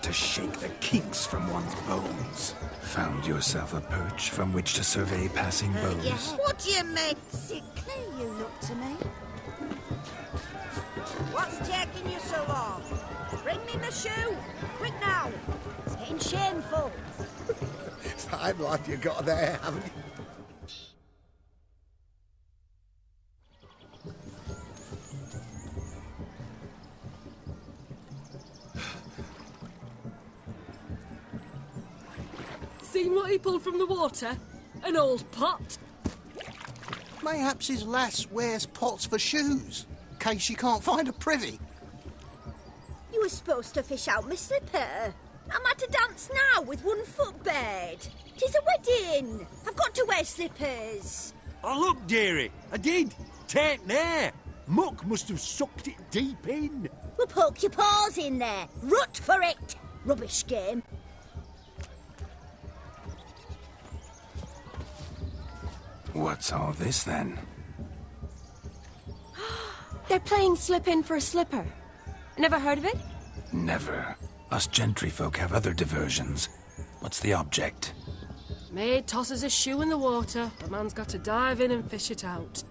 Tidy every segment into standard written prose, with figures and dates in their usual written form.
to shake the kinks from one's bones. Found yourself a perch from which to survey passing bows? Yeah. What do you mean? Sickly, you look to me. What's taking you so long? Bring me my shoe! Quick now! It's getting shameful. Fine lad you got there, haven't you? Seen what he pulled from the water? An old pot. Mayhaps his lass wears pots for shoes, in case she can't find a privy. You were supposed to fish out my slipper. I'm at a dance now with one foot bared. 'Tis a wedding. I've got to wear slippers. Oh, look, dearie, I did. Tain't there. Muck must have sucked it deep in. Well, poke your paws in there. Rut for it. Rubbish game. What's all this, then? They're playing slip in for a slipper. Never heard of it? Never. Us gentry folk have other diversions. What's the object? Maid tosses a shoe in the water. The man's got to dive in and fish it out.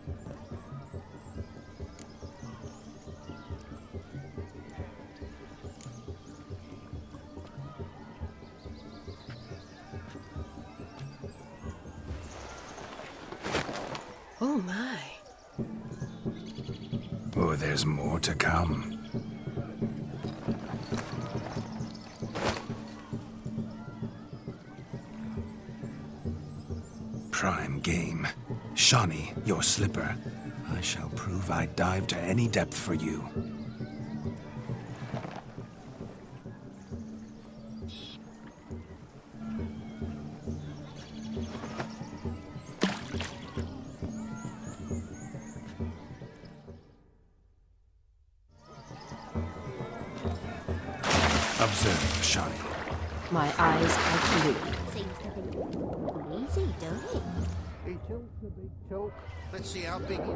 Oh, my. Oh, there's more to come. Prime game. Shani, your slipper. I shall prove I'd dive to any depth for you. Observe, Shani. My eyes are glued. Seems to be easy, don't it? Big choke, a big choke. Let's see how big he's...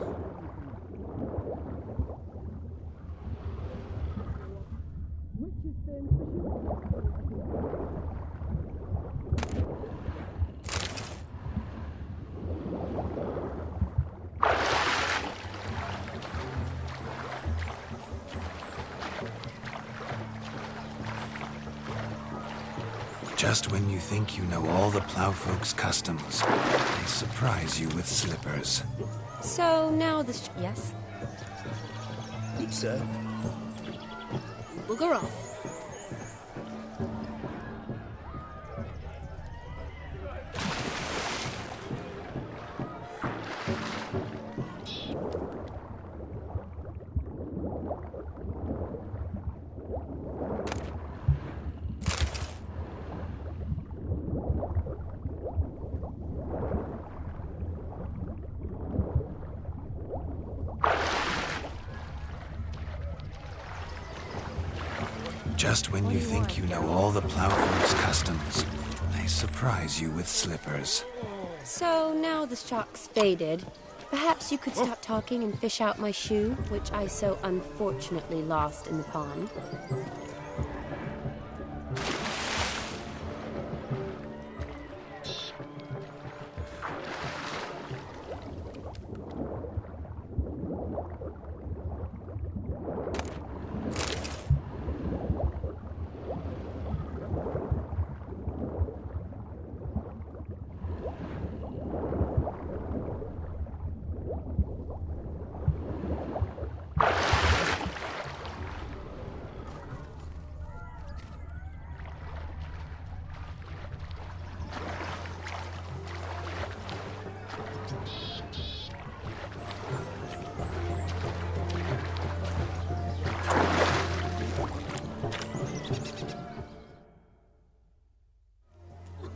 Just when you think you know all the plowfolk's customs, they surprise you with slippers. So now this... Yes? Good, sir. Bugger off. Just when you think you know all the plowfolk's customs, they surprise you with slippers. So now the shock's faded. Perhaps you could stop talking and fish out my shoe, which I so unfortunately lost in the pond.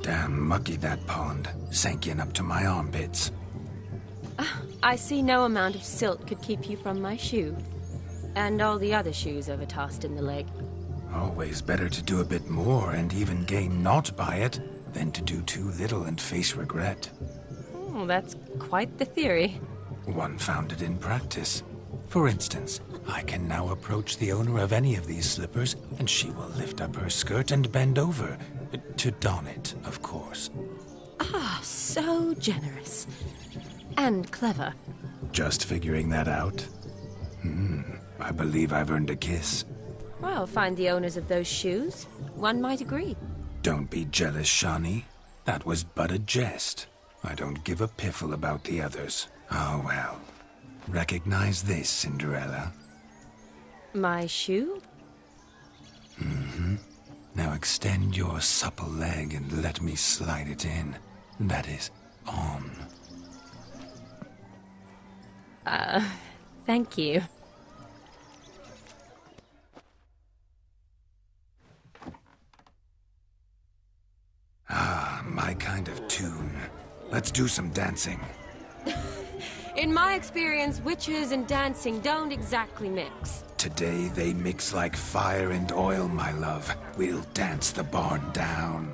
Damn mucky that pond. Sank in up to my armpits. I see no amount of silt could keep you from my shoe. And all the other shoes ever tossed in the lake. Always better to do a bit more and even gain naught by it than to do too little and face regret. Oh, that's quite the theory. One founded in practice. For instance, I can now approach the owner of any of these slippers, and she will lift up her skirt and bend over. To don it, of course. Ah, so generous. And clever. Just figuring that out? I believe I've earned a kiss. Well, find the owners of those shoes. One might agree. Don't be jealous, Shani. That was but a jest. I don't give a piffle about the others. Oh, well. Recognize this, Cinderella. My shoe? Now extend your supple leg and let me slide it in. That is, on. Thank you. Ah, my kind of tune. Let's do some dancing. In my experience, witches and dancing don't exactly mix. Today they mix like fire and oil, my love. We'll dance the barn down.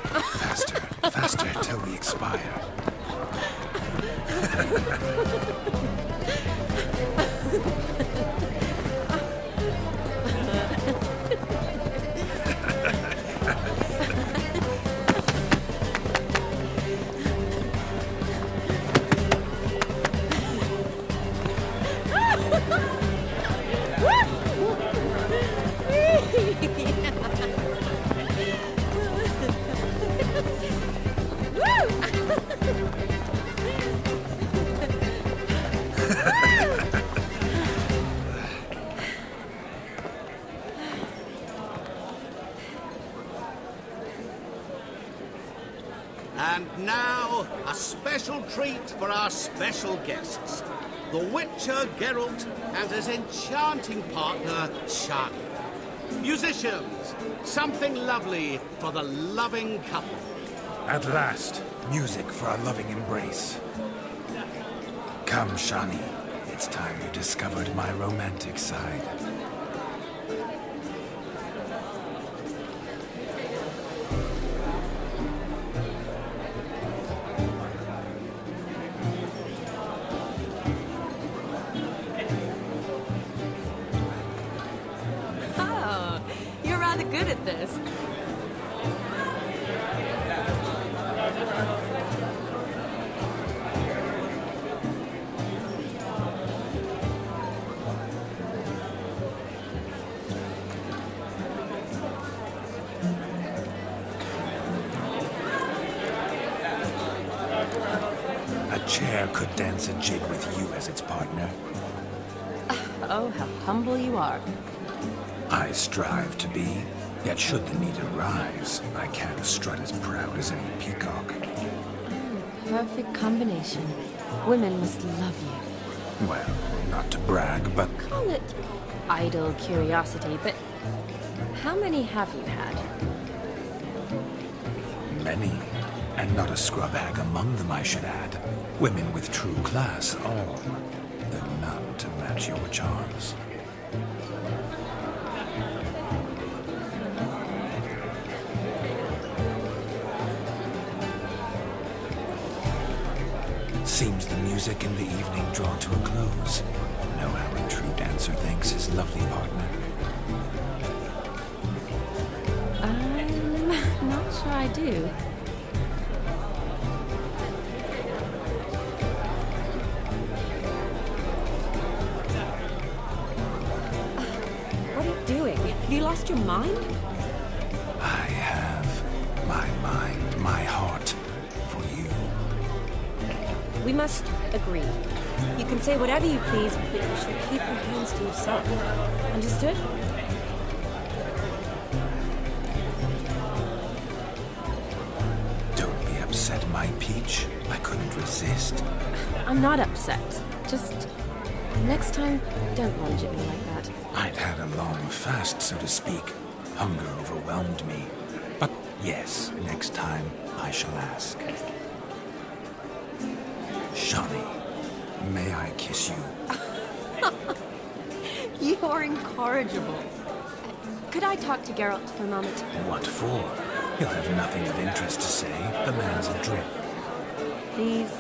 Faster, faster till we expire. And now, a special treat for our special guests. The Witcher Geralt and his enchanting partner, Shani. Musicians, something lovely for the loving couple. At last, music for a loving embrace. Come, Shani. It's time you discovered my romantic side. Oh, you're rather good at this. A chair could dance a jig with you as its partner. Oh, how humble you are. I strive to be, yet should the need arise, I can strut as proud as any peacock. Perfect combination. Women must love you. Well, not to brag, but Call it idle curiosity, but how many have you had? many. And not a scrub hag among them, I should add. Women with true class, all. Though none to match your charms. Seems the music in the evening draw to a close. Know how a true dancer thanks his lovely partner. I'm not sure I do. What are you doing? Have you lost your mind? I have my mind, my heart for you. We must agree. You can say whatever you please, but you should keep your hands to yourself. Understood? Don't be upset, my peach. I couldn't resist. I'm not upset. Just next time, don't lunge at me like that. I'd had a long fast, so to speak. Hunger overwhelmed me. But yes, next time I shall ask. Shani, may I kiss you? You're incorrigible. Could I talk to Geralt for a moment? What for? He'll have nothing of interest to say. The man's adrift. Please.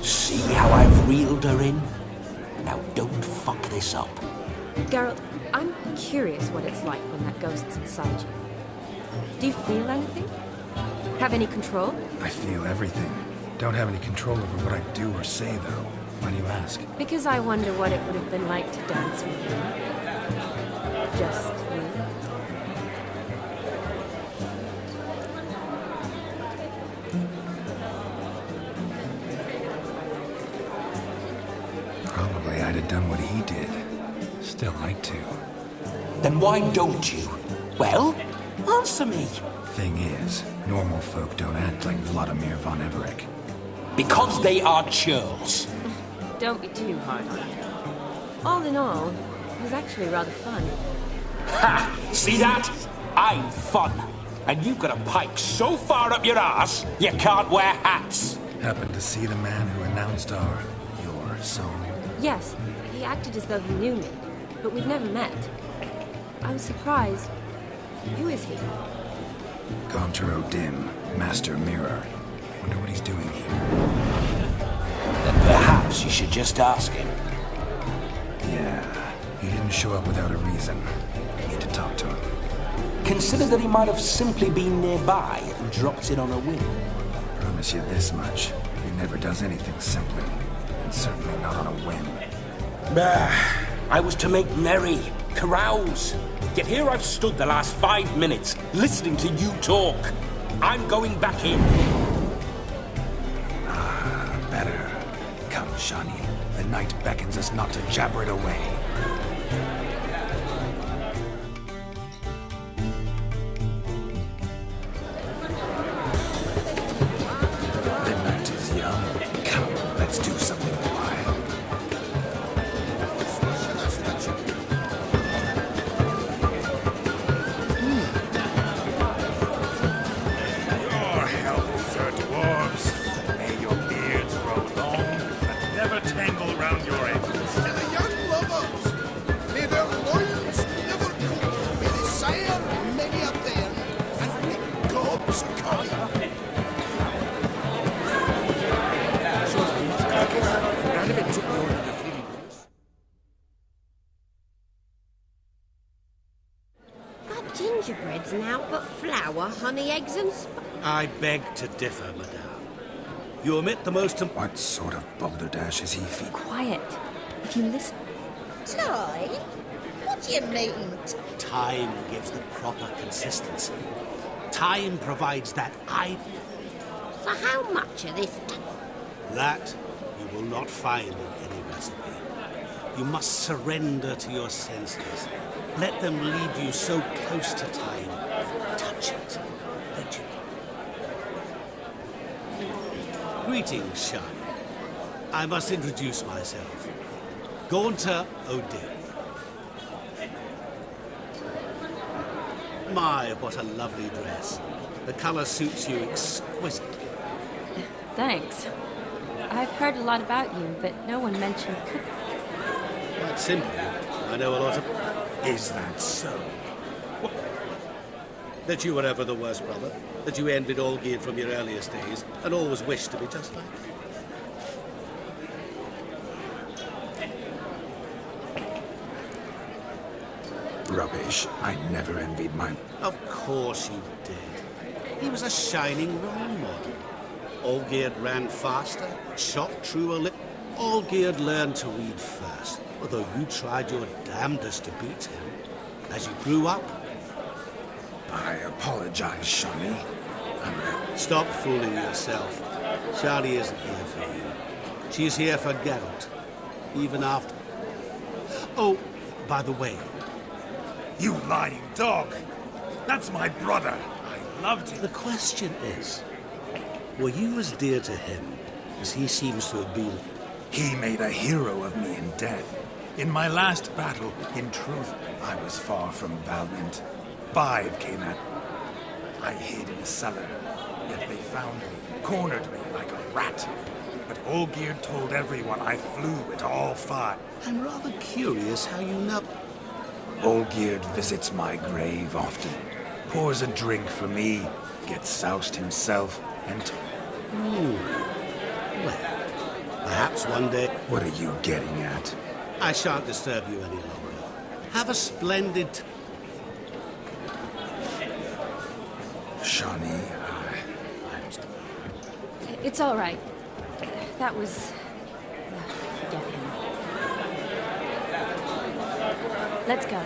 See how I've reeled her in? Now don't fuck this up. Geralt, I'm curious what it's like when that ghost's beside you. Do you feel anything? Have any control? I feel everything. Don't have any control over what I do or say, though. Why do you ask? Because I wonder what it would have been like to dance with you. Just you. Probably I'd have done what he did. Still like to. Then why don't you? Well, answer me. Thing is, normal folk don't act like Vladimir von Everett. Because they are churls. Don't be too hard on him. All in all, it was actually rather fun. Ha! See that? I'm fun. And you've got a pike so far up your ass, you can't wear hats. Happened to see the man who announced your song. Yes, he acted as though he knew me, but we've never met. I was surprised. Who is he? Gontero Dim, Master Mirror. Wonder what he's doing here. Then perhaps you should just ask him. Yeah, he didn't show up without a reason. Need to talk to him. Consider that he might have simply been nearby and dropped in on a whim. Promise you this much. He never does anything simply. And certainly not on a whim. I was to make merry, carouse. Yet here I've stood the last 5 minutes, listening to you talk. I'm going back in. Better. Come, Shani. The night beckons us not to jabber it away. The night is young. Come, let's do something wild. Your health, sir dwarves. May your beards grow long and never tangle round your ankles. To the young lovers, may their loins never cool. May they sire many a bairn and make gobs of kine. Our gingerbread's now but flour, honey, eggs and I beg to differ, madame. You omit the most important... What sort of balderdash is he feeding? Quiet. If you listen. Ty? What do you mean? Time gives the proper consistency. Time provides that For how much of this? That you will not find in any recipe. You must surrender to your senses. Let them lead you so close to time. Touch it. Let you. Greetings, Shani. I must introduce myself. Gaunter O'Dim. My, what a lovely dress. The color suits you exquisitely. Thanks. I've heard a lot about you, but no one mentioned cooking. Quite simply, I know a lot of... Is that so? That you were ever the worst brother. That you envied Olgierd from your earliest days, and always wished to be just like him. Rubbish. I never envied my... Of course you did. He was a shining role model. Olgierd ran faster, shot truer lip. Olgierd learned to read first, although you tried your damnedest to beat him. As you grew up... I apologize, Shani. Stop fooling yourself. Shani isn't here for you. She's here for Geralt. Even after... Oh, by the way... You lying dog! That's my brother. I loved him. The question is, were you as dear to him as he seems to have been? He made a hero of me in death. In my last battle, in truth, I was far from valiant. 5 came at me. I hid in a cellar, yet they found me, cornered me like a rat. But Olgierd told everyone I flew at all 5. I'm rather curious how you know... Olgierd visits my grave often, pours a drink for me, gets soused himself, and... Well, Perhaps one day What are you getting at? I shan't disturb you any longer. Have a splendid... Shani, It's all right. That was... Forget him. Let's go.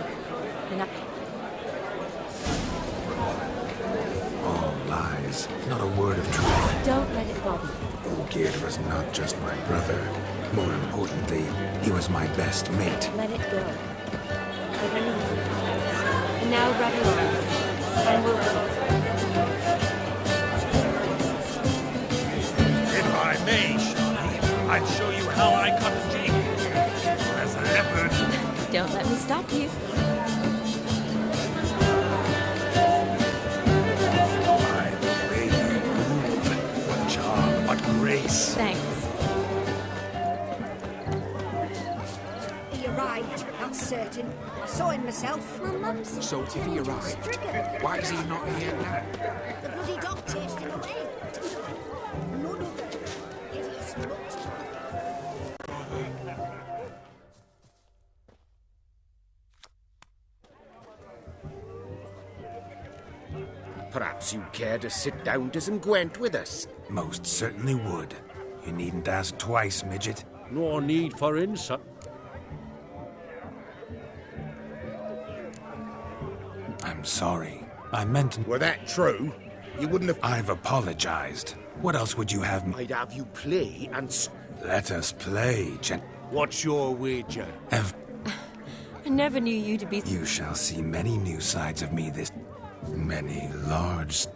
all lies. Not a word of truth. Don't let it bother you. Olgierd was not just my brother. More importantly, he was my best mate. Let it go. I really will. And now rub along. And we'll go. If I may, Shani, I'd show you how I cut a jig. As a leopard. Don't let me stop you. By the way you move. What charm, what grace. Thanks. He arrived, that's certain. I saw him myself. My mum said So if he arrived, why is he not here now? the bloody dog chased him away. None of them. Hideous mutt. Perhaps you'd care to sit down to some Gwent with us. Most certainly would. You needn't ask twice, midget. No need for insult. I'm sorry. I meant... Were that true, you wouldn't have... I've apologized. What else would you have me... I'd have you play and... Let us play, What's your wager? Have... I never knew you to be... You shall see many new sides of me this... Many large...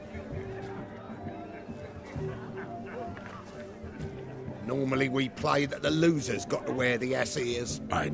Normally we play that the loser's got to wear the ass ears. I...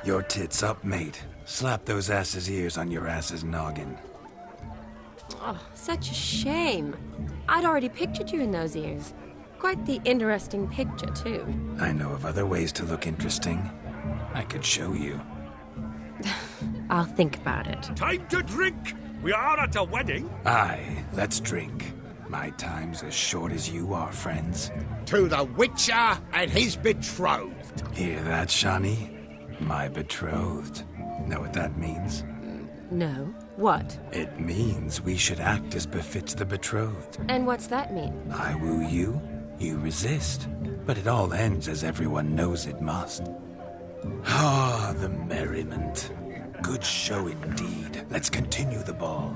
Your tits up, mate. Slap those asses' ears on your ass's noggin. Oh, such a shame. I'd already pictured you in those ears. Quite the interesting picture, too. I know of other ways to look interesting. I could show you. I'll think about it. Time to drink! We are at a wedding. Aye, let's drink. My time's as short as you are, friends. To the Witcher and his betrothed. Hear that, Shani? My betrothed. Know what that means? No. What? It means we should act as befits the betrothed. And what's that mean? I woo you, you resist. But it all ends as everyone knows it must. Ah, the merriment. Good show indeed. Let's continue the ball.